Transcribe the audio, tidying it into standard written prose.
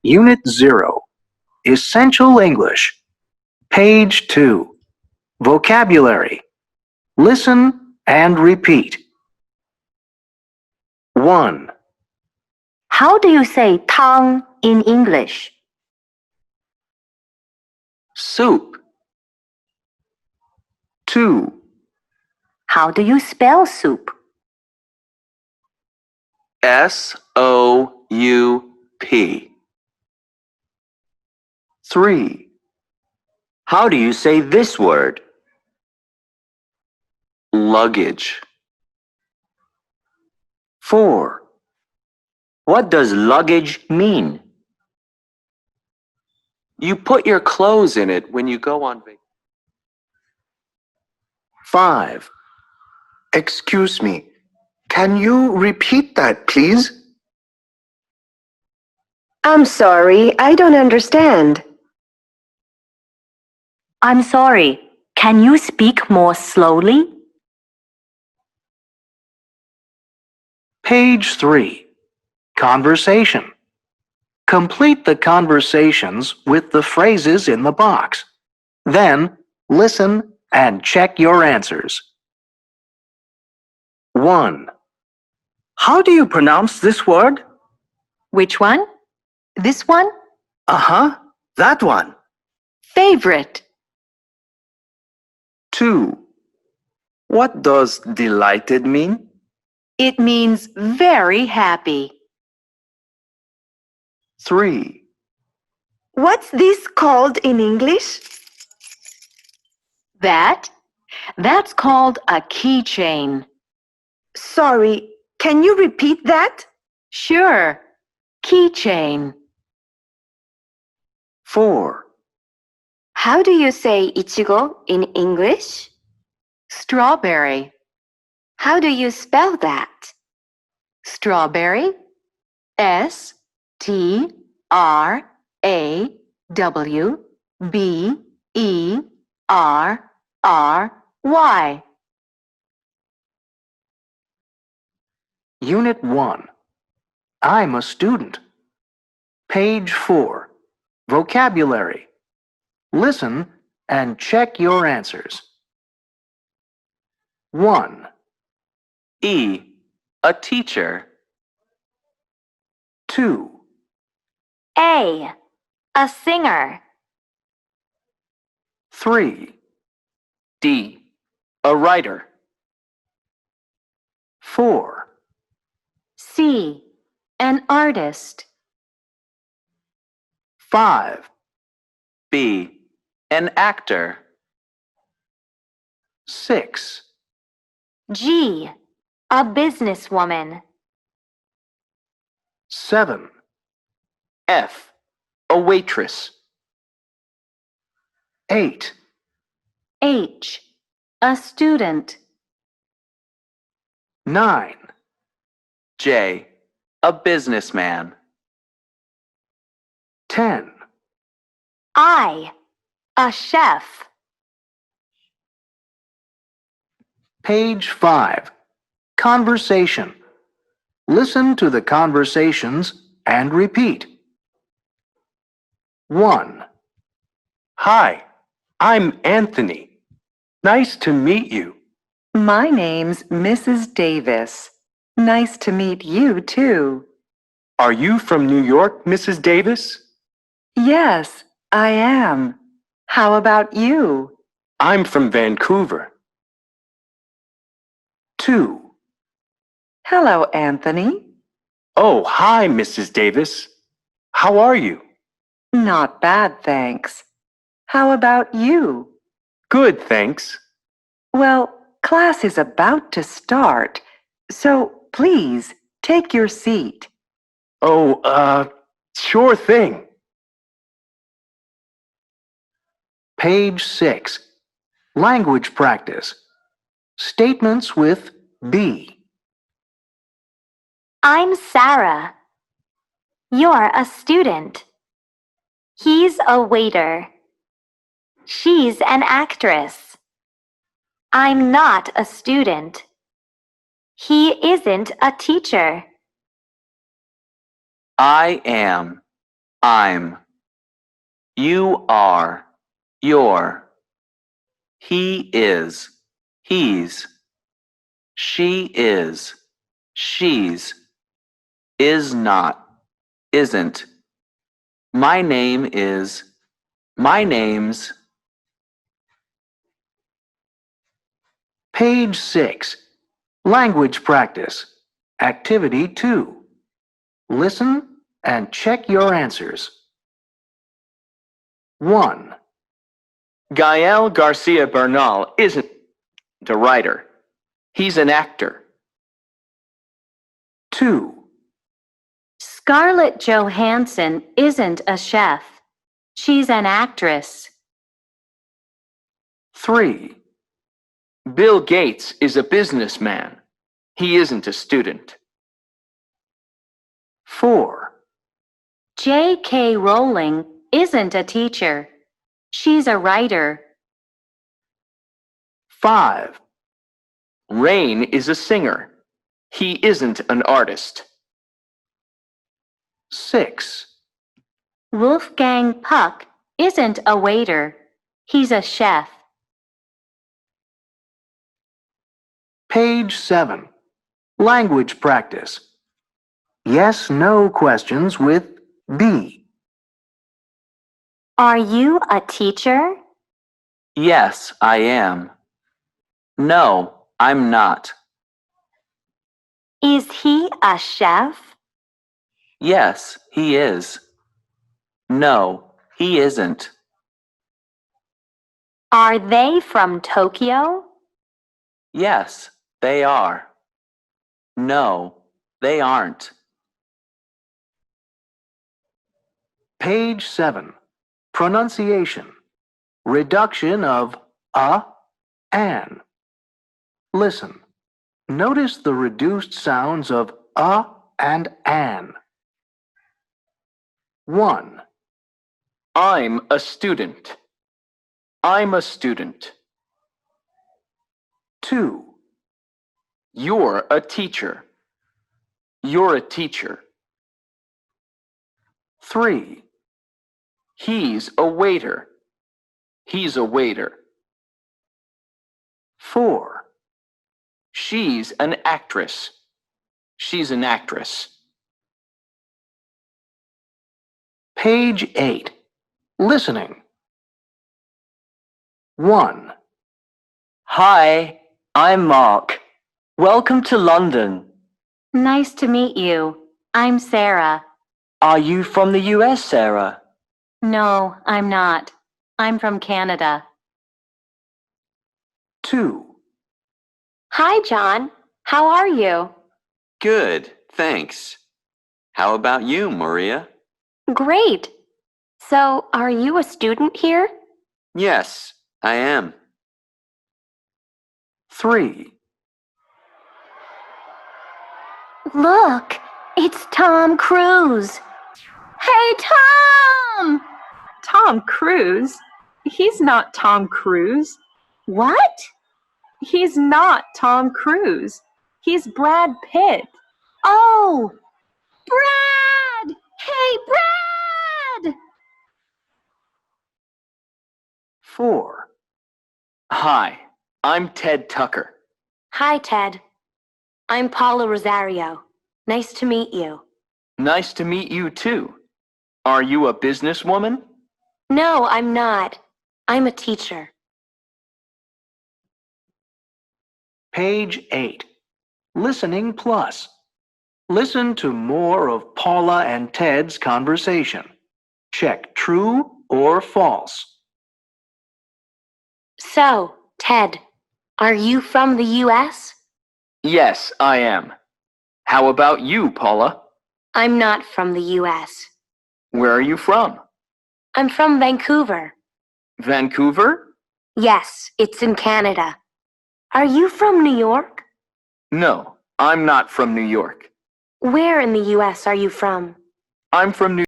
Unit 0, Essential English. Page 2, Vocabulary. Listen and repeat. 1, How do you say tongue in English? soup. 2, How do you spell soup? S-O-U-P. 3, How do you say this word? luggage. 4, What does luggage mean? you put your clothes in it when you go on vacation. 5, excuse me, can you repeat that, please? I'm sorry, I don't understand. I'm sorry, can you speak more slowly? Page 3, Conversation. Complete the conversations with the phrases in the box. Then, listen and check your answers. 1, How do you pronounce this word? Which one? This one? Uh-huh, that one. Favorite. 2, What does delighted mean? It means very happy. 3, What's this called in English? That's called a keychain. Sorry, can you repeat that? Sure, keychain. 4, How do you say ichigo in English? Strawberry. How do you spell that? Strawberry. S-T-R-A-W-B-E-R-R-Y. Unit 1. I'm a student. Page 4, Vocabulary. Listen and check your answers. 1, E. A teacher. 2, A singer. 3, D. A writer. 4, C, an artist. 5, B. An actor. 6, G, a businesswoman. 7, F. A waitress. 8, H, a student. 9, J. A businessman. 10. I, a chef. Page 5, Conversation. Listen to the conversations and repeat. 1, Hi, I'm Anthony. Nice to meet you. My name's Mrs. Davis. Nice to meet you, too. Are you from New York, Mrs. Davis? Yes, I am. How about you? I'm from Vancouver. 2, Hello, Anthony. Oh, hi, Mrs. Davis. How are you? Not bad, thanks. How about you? Good, thanks. Well, class is about to start, so please take your seat. Oh, sure thing. Page 6, Language Practice. Statements with be. I'm Sarah. You're a student. He's a waiter. She's an actress. I'm not a student. He isn't a teacher. I am. I'm. You are. You're. He is. He's. She is. She's. Is not. Isn't. My name is. My name's. Page 6. Language practice. Activity 2. Listen and check your answers. 1, Gael Garcia Bernal isn't a writer. He's an actor. 2, Scarlett Johansson isn't a chef. She's an actress. 3, Bill Gates is a businessman. He isn't a student. 4, J.K. Rowling isn't a teacher. She's a writer. 5, Rain is a singer. He isn't an artist. 6, Wolfgang Puck isn't a waiter. He's a chef. Page 7. Language practice. Yes/no questions with B. Are you a teacher? Yes, I am. No, I'm not. Is he a chef? Yes, he is. No, he isn't. Are they from Tokyo? Yes, they are. No, they aren't. Page 7. Pronunciation. Reduction of a, an. Listen. Notice the reduced sounds of a and an. 1, I'm a student. I'm a student. 2, You're a teacher. You're a teacher. 3, He's a waiter. He's a waiter. 4, She's an actress. She's an actress. Page 8. Listening. 1, Hi, I'm Mark. Welcome to London. Nice to meet you. I'm Sarah. Are you from the US, Sarah? No, I'm not. I'm from Canada. 2, Hi, John. How are you? Good, thanks. How about you, Maria? Great. So, are you a student here? Yes, I am. 3, Look, it's Tom Cruise. Hey, Tom! Tom Cruise? He's not Tom Cruise. What? He's not Tom Cruise. He's Brad Pitt. Oh, Brad! Hey, Brad! 4, Hi, I'm Ted Tucker. Hi, Ted. I'm Paula Rosario. Nice to meet you. Nice to meet you too. Are you a businesswoman? No, I'm not. I'm a teacher. Page 8. Listening plus. Listen to more of Paula and Ted's conversation. Check true or false. So, Ted, are you from the US? Yes, I am. How about you, Paula? I'm not from the US. Where are you from? I'm from Vancouver. Vancouver? Yes, it's in Canada. Are you from New York? No, I'm not from New York. Where in the US are you from? I'm from New